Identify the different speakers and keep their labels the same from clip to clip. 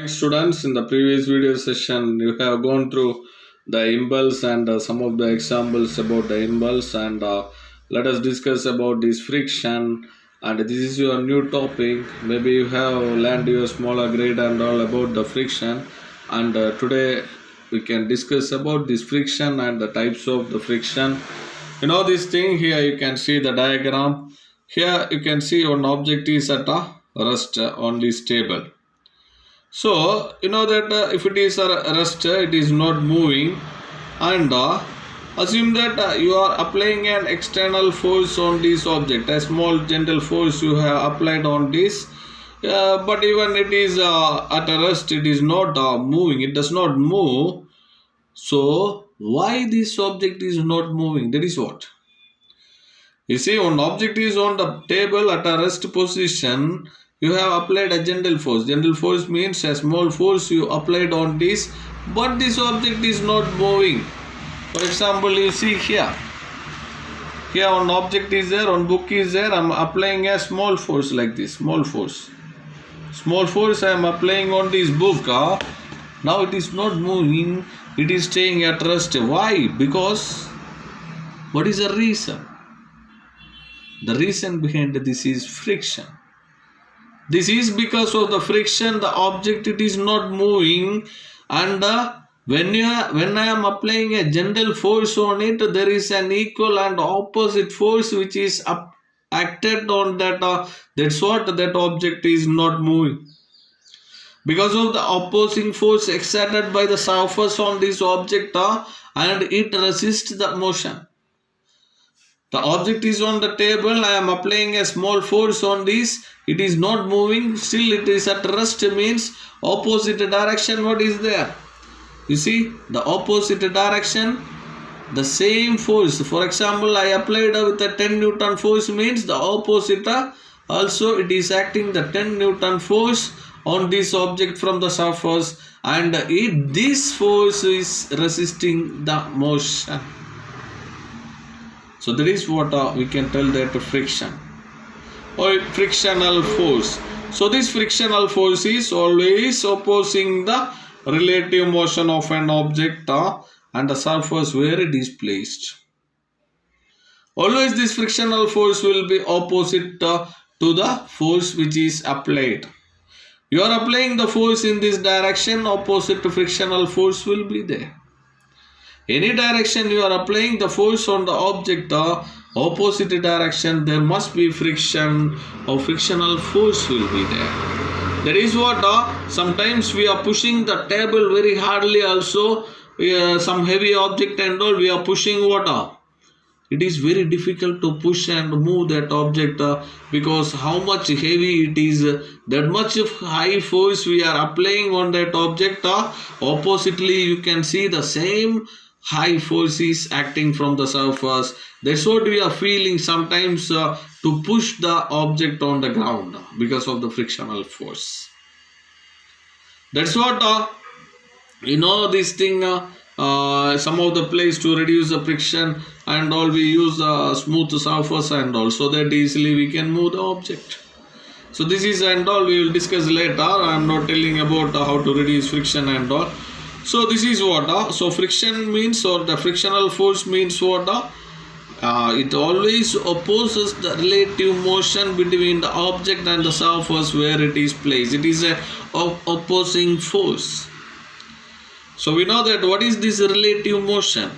Speaker 1: Students, in the previous video session, you have gone through the impulse and some of the examples about the impulse, and let us discuss about this friction. And this is your new topic. Maybe you have learned your smaller grade and all about the friction. And today we can discuss about this friction and the types of the friction. You know this thing here. You can see the diagram. Here you can see one object is at a rest on this table. So you know that if it is a rest, it is not moving, and assume that you are applying an external force on this object, a small gentle force you have applied on this, but even it is at a rest, it is not moving, it does not move. So why this object is not moving? That is what you see. One object is on the table at a rest position. You have applied a gentle force. Gentle force means a small force you applied on this, but this object is not moving. For example, you see here. Here one object is there, one book is there. I am applying a small force like this. Small force. Small force I am applying on this book. Now it is not moving. It is staying at rest. Why? Because what is the reason? The reason behind this is friction. This is because of the friction, the object it is not moving, and when I am applying a gentle force on it, there is an equal and opposite force which is acted on that. That's what that object is not moving. Because of the opposing force exerted by the surface on this object, and it resists the motion. The object is on the table. I am applying a small force on this. It is not moving. Still it is at rest, means opposite direction. What is there? You see the opposite direction. The same force. For example, I applied with a 10 Newton force, means the opposite also it is acting the 10 Newton force on this object from the surface, and this force is resisting the motion. So that is what we can tell that friction or frictional force. So this frictional force is always opposing the relative motion of an object and the surface where it is placed. Always this frictional force will be opposite to the force which is applied. You are applying the force in this direction, opposite to frictional force will be there. Any direction you are applying the force on the object, opposite direction, there must be friction or frictional force will be there. That is what sometimes we are pushing the table very hardly also, some heavy object and all, we are pushing water. It is very difficult to push and move that object because how much heavy it is, that much of high force we are applying on that object. Oppositely you can see the same high force is acting from the surface. That's what we are feeling sometimes to push the object on the ground because of the frictional force. That's what you know this thing. Some of the place to reduce the friction and all, we use a smooth surface and all, so that easily we can move the object. So this is and all we will discuss later. I am not telling about how to reduce friction and all. So this is what so friction means, or the frictional force means what it always opposes the relative motion between the object and the surface where it is placed. It is a opposing force. So we know that what is this relative motion.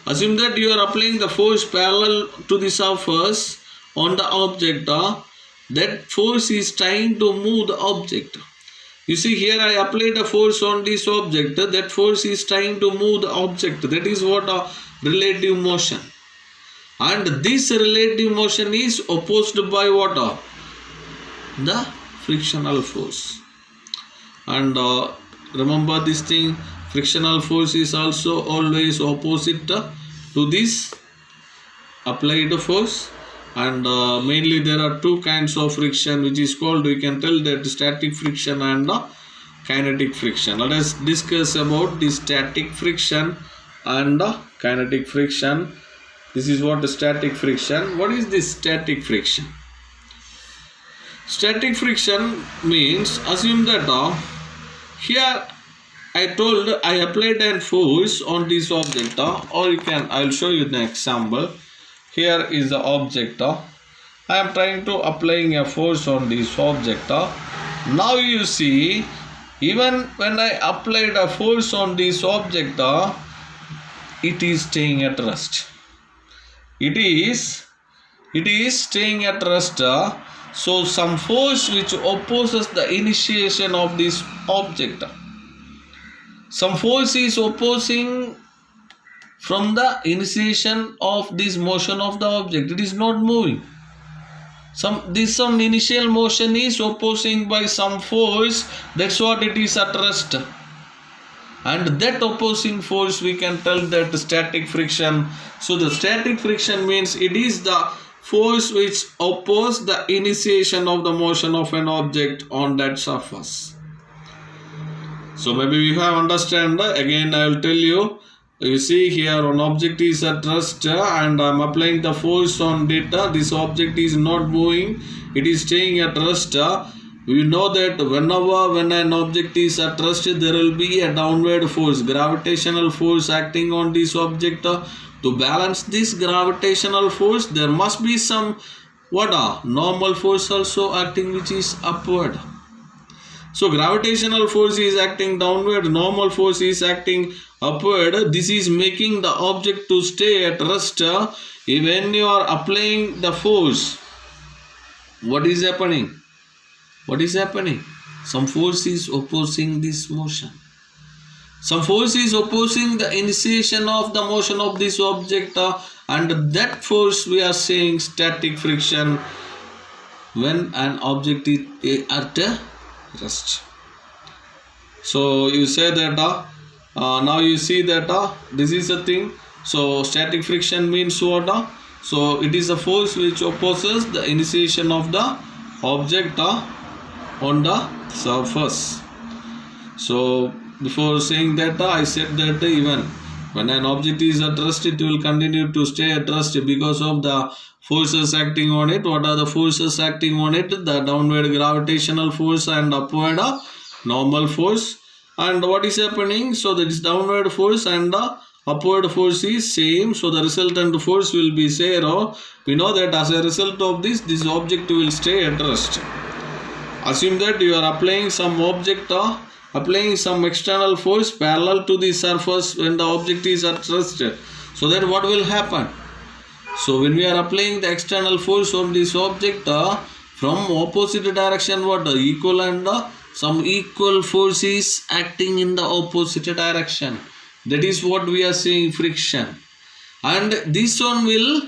Speaker 1: Assume that you are applying the force parallel to the surface on the object. That force is trying to move the object. You see here I applied a force on this object. That force is trying to move the object. That is what relative motion. And this relative motion is opposed by what? The frictional force. And remember this thing, frictional force is also always opposite to this applied force. And mainly there are two kinds of friction which is called, we can tell that static friction and kinetic friction. Let us discuss about the static friction and kinetic friction. This is what the static friction. What is this static friction? Static friction means, assume that here I told I applied a force on this object, or I'll show you the example. Here is the object. I am trying to applying a force on this object. Now you see, even when I applied a force on this object, it is staying at rest. It is staying at rest. So some force which opposes the initiation of this object. Some force is opposing from the initiation of this motion of the object. It is not moving. Some initial motion is opposing by some force. That's what it is at rest. And that opposing force we can tell that static friction. So the static friction means it is the force which opposes the initiation of the motion of an object on that surface. So maybe you have understand. Again I will tell you. You see here an object is at rest and I am applying the force on it. This object is not moving. It is staying at rest. We know that when an object is at rest, there will be a downward force, gravitational force acting on this object. To balance this gravitational force, there must be some normal force also acting, which is upward. So gravitational force is acting downward, normal force is acting upward. This is making the object to stay at rest. When you are applying the force, what is happening? What is happening? Some force is opposing this motion. Some force is opposing the initiation of the motion of this object, and that force we are saying static friction when an object is at rest. So you say that now you see that this is a thing. So static friction means what? So it is a force which opposes the initiation of the object on the surface. So before saying that, I said that even when an object is at rest, it will continue to stay at rest because of the forces acting on it. What are the forces acting on it? The downward gravitational force and upward normal force. And what is happening? So that is downward force and the upward force is same. So the resultant force will be zero. We know that as a result of this object will stay at rest. Assume that you are applying some object, applying some external force parallel to the surface when the object is at rest. So that what will happen? So when we are applying the external force on this object from opposite direction, equal and some equal force is acting in the opposite direction. That is what we are saying friction. And this one will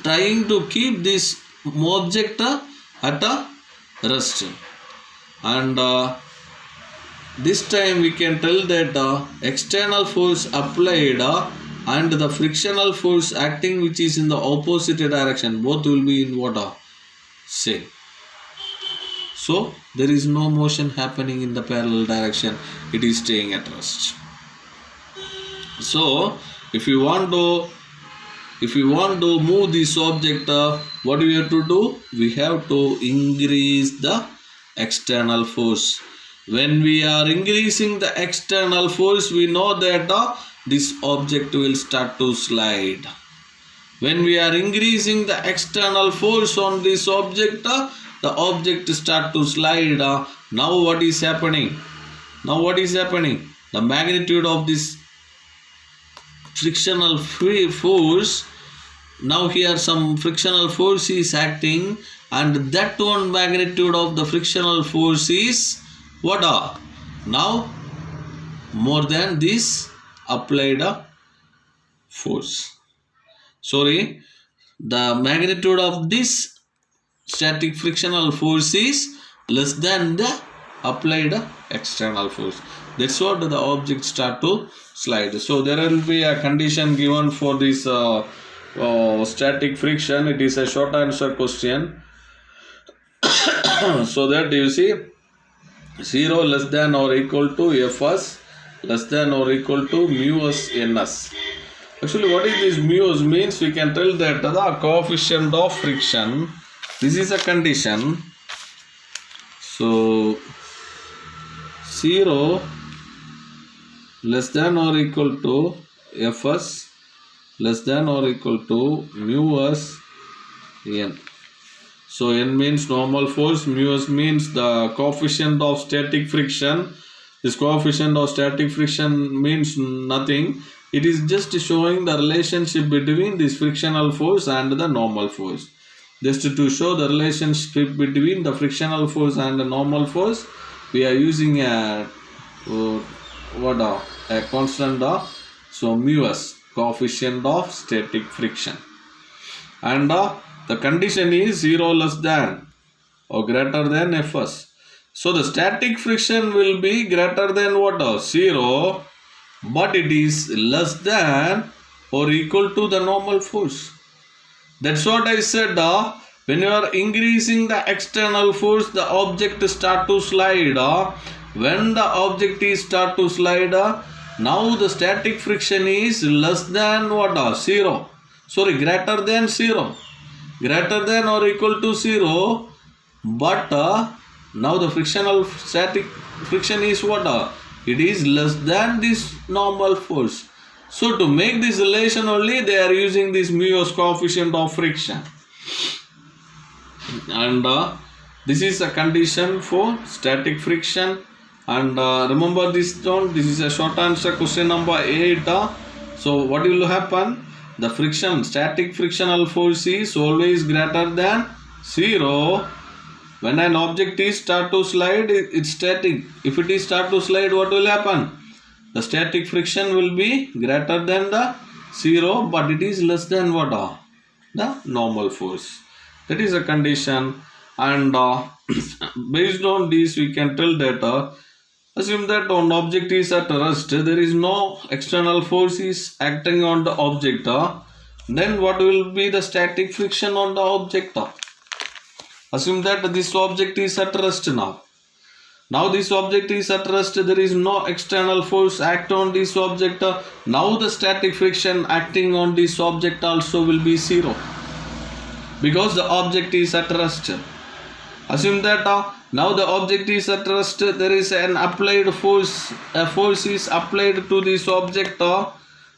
Speaker 1: trying to keep this object at a rest. And this time we can tell that external force applied and the frictional force acting, which is in the opposite direction, both will be in water same. So there is no motion happening in the parallel direction. It is staying at rest. So if you want to move this object, what do we have to do? We have to increase the external force. When we are increasing the external force, we know that this object will start to slide. When we are increasing the external force on this object, the object start to slide. Now what is happening? The magnitude of this frictional force, now here some frictional force is acting, and that one magnitude of the frictional force is what? Now more than this applied force. The magnitude of this static frictional force is less than the applied external force. That's what the object start to slide. So there will be a condition given for this static friction. It is a short answer question. So that you see 0 less than or equal to Fs less than or equal to mu(s) ns. Actually, what is this mu(s) means? We can tell that the coefficient of friction. This is a condition. So 0 less than or equal to Fs less than or equal to mu s n. So n means normal force, mu s means the coefficient of static friction. This coefficient of static friction means nothing. It is just showing the relationship between this frictional force and the normal force. Just to show the relationship between the frictional force and the normal force, we are using a constant of mu s, coefficient of static friction, and the condition is 0 less than or greater than Fs. So the static friction will be greater than what? 0, but it is less than or equal to the normal force. That's what I said. When you are increasing the external force, the object start to slide. When the object is start to slide, now the static friction is less than what? 0. Sorry, greater than 0. Greater than or equal to 0. But now the static friction is what? It is less than this normal force. So to make this relation only, they are using this mu s coefficient of friction. And this is a condition for static friction. And remember this one, this is a short answer question number 8. So what will happen? The static frictional force is always greater than 0. When an object is start to slide, it's static. If it is start to slide, what will happen? The static friction will be greater than the 0, but it is less than what? The normal force. That is a condition. And based on this, we can tell that assume that an object is at rest, there is no external force is acting on the object. Then what will be the static friction on the object? Assume that this object is at rest now. Now this object is at rest, there is no external force act on this object. Now the static friction acting on this object also will be 0, because the object is at rest. Assume that now the object is at rest, there is an applied force, a force is applied to this object.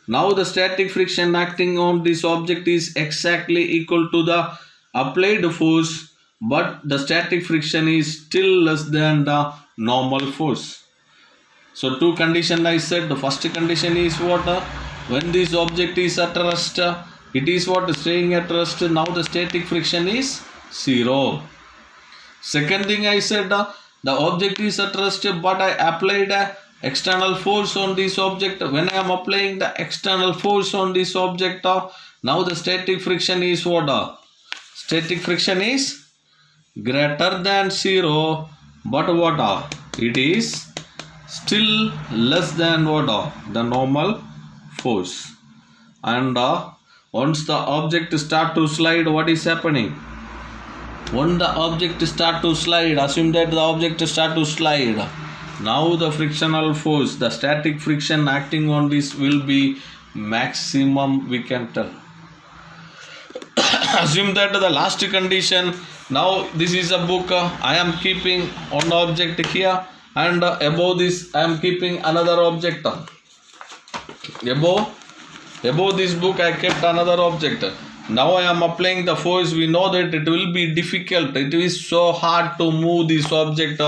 Speaker 1: Now the static friction acting on this object is exactly equal to the applied force, but the static friction is still less than the normal force. So two conditions I said. The first condition is what? When this object is at rest, it is what? Staying at rest. Now the static friction is 0. Second thing I said, the object is at rest, but I applied a external force on this object. When I am applying the external force on this object, now the static friction is what? Static friction is greater than 0, but what? It is still less than what? The normal force. And once the object start to slide, what is happening? When the object start to slide, assume that the object start to slide, now the frictional force, the static friction acting on this will be maximum, we can tell. Assume that the last condition, now this is a book, I am keeping one object here, and above this I am keeping another object. Above this book I kept another object. Now I am applying the force. We know that it will be difficult. It is so hard to move this object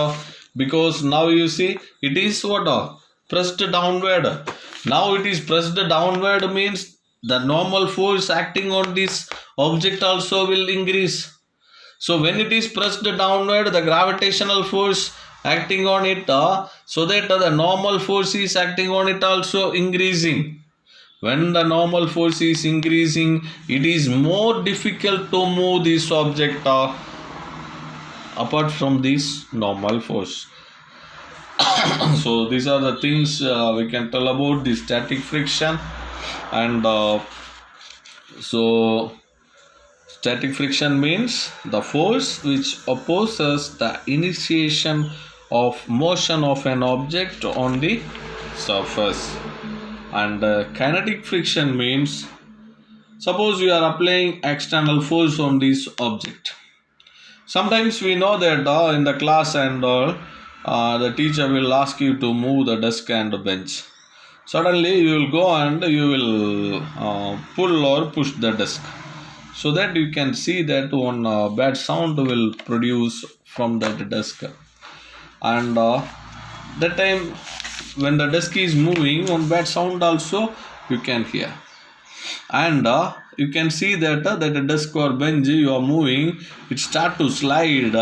Speaker 1: because now you see it is what? Pressed downward. Now it is pressed downward means the normal force acting on this object also will increase. So when it is pressed downward, the gravitational force acting on it, so that the normal force is acting on it also increasing. When the normal force is increasing, it is more difficult to move this object apart from this normal force. So these are the things we can tell about the static friction. And so static friction means the force which opposes the initiation of motion of an object on the surface. And kinetic friction means, suppose you are applying external force on this object. Sometimes we know that in the class and all, the teacher will ask you to move the desk and the bench. Suddenly you will go and you will pull or push the desk, so that you can see that one bad sound will produce from that desk. And that time when the desk is moving, one bad sound also you can hear. And you can see that that desk or bench you are moving, it start to slide,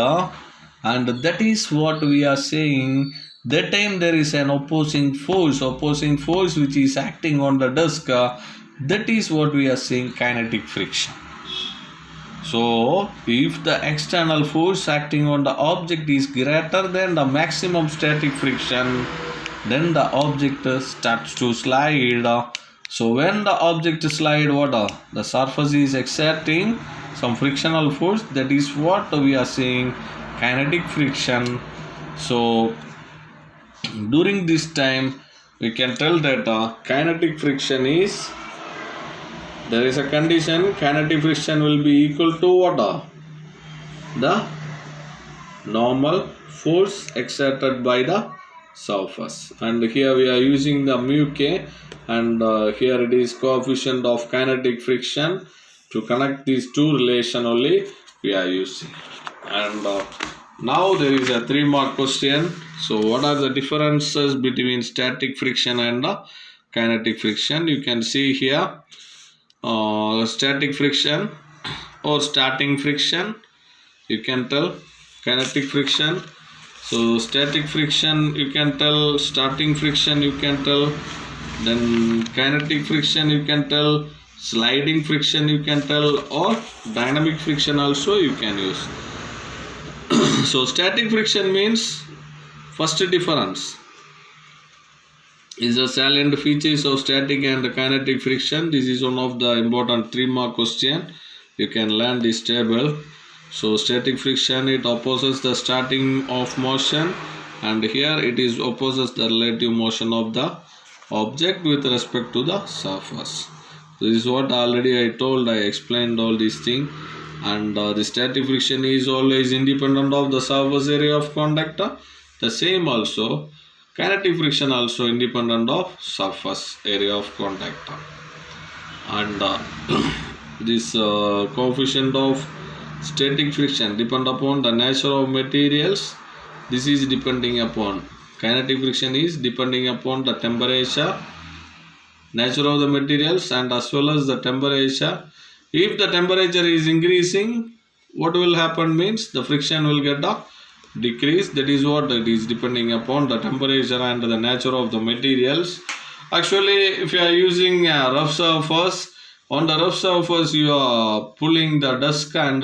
Speaker 1: and that is what we are saying. That time there is an opposing force which is acting on the desk. That is what we are saying, kinetic friction. So if the external force acting on the object is greater than the maximum static friction, then the object starts to slide. So when the object slide, the surface is exerting some frictional force. That is what we are saying, kinetic friction. So during this time we can tell that kinetic friction is, there is a condition, kinetic friction will be equal to what? The normal force exerted by the surface. And here we are using the mu k, and here it is coefficient of kinetic friction. To connect these two relation only we are using. And now there is a 3-mark question. So what are the differences between static friction and kinetic friction? You can see here static friction or starting friction, you can tell kinetic friction. So static friction you can tell, starting friction you can tell, then kinetic friction you can tell, sliding friction you can tell, or dynamic friction also you can use. So static friction means, first difference is the salient features of static and kinetic friction. This is one of the important 3-mark question. You can learn this table. So static friction, it opposes the starting of motion, and here it is opposes the relative motion of the object with respect to the surface. This is what already I told, I explained all these things. And the static friction is always independent of the surface area of contact. The same also kinetic friction also independent of surface area of contact. And this coefficient of static friction depend upon the nature of materials. This is depending upon, kinetic friction is depending upon the temperature, nature of the materials, and as well as the temperature. If the temperature is increasing, what will happen means the friction will get decrease. That is what it is depending upon the temperature and the nature of the materials. Actually, if you are using a rough surface, on the rough surface you are pulling the desk, and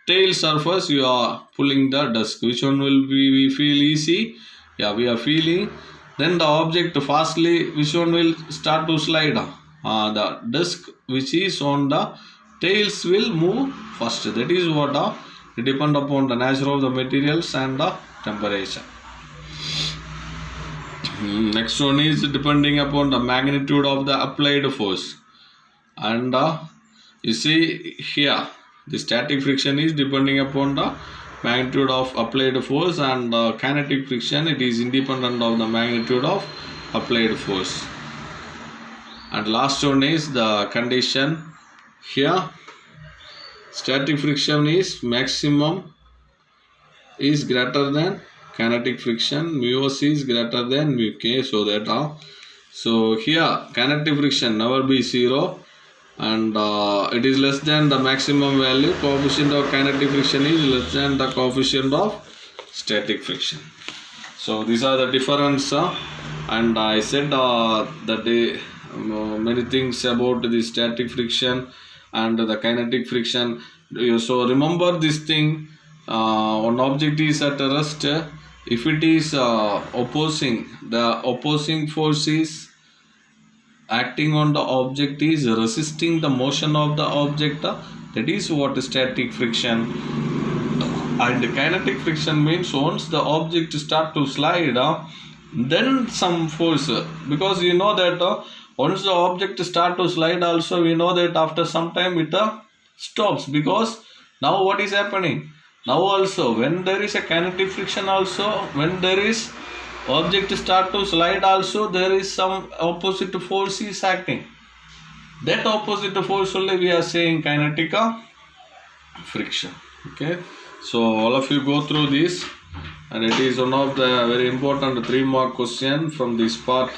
Speaker 1: tail surface you are pulling the desk. Which one will we feel easy? Yeah, we are feeling. Then the object fastly, which one will start to slide? The desk which is on the tails will move first. That is what it depend upon the nature of the materials and the temperature. Next one is depending upon the magnitude of the applied force. And you see here the static friction is depending upon the magnitude of applied force, and kinetic friction, it is independent of the magnitude of applied force. And last one is the condition. Here static friction is maximum is greater than kinetic friction, mu s is greater than mu k, so that so here kinetic friction never be 0, and it is less than the maximum value. Coefficient of kinetic friction is less than the coefficient of static friction. So these are the difference, and I said that many things about the static friction and the kinetic friction. So remember this thing, one object is at rest. If it is opposing, the opposing force is acting on the object is resisting the motion of the object. That is what static friction. And kinetic friction means once the object start to slide, then some force, because you know that once the object start to slide also, we know that after some time it stops, because now what is happening, Now also, when there is a kinetic friction also, when there is object start to slide also, there is some opposite force is acting. That opposite force only we are saying kinetic friction. Okay, so all of you go through this, and it is one of the very important 3-mark question from this part,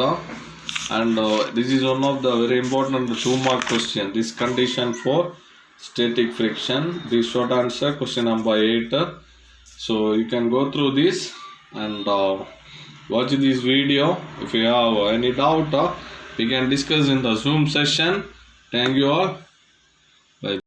Speaker 1: and this is one of the very important 2-mark question. This condition for static friction. This short answer question number 8. So you can go through this and watch this video. If you have any doubt, we can discuss in the Zoom session. Thank you all.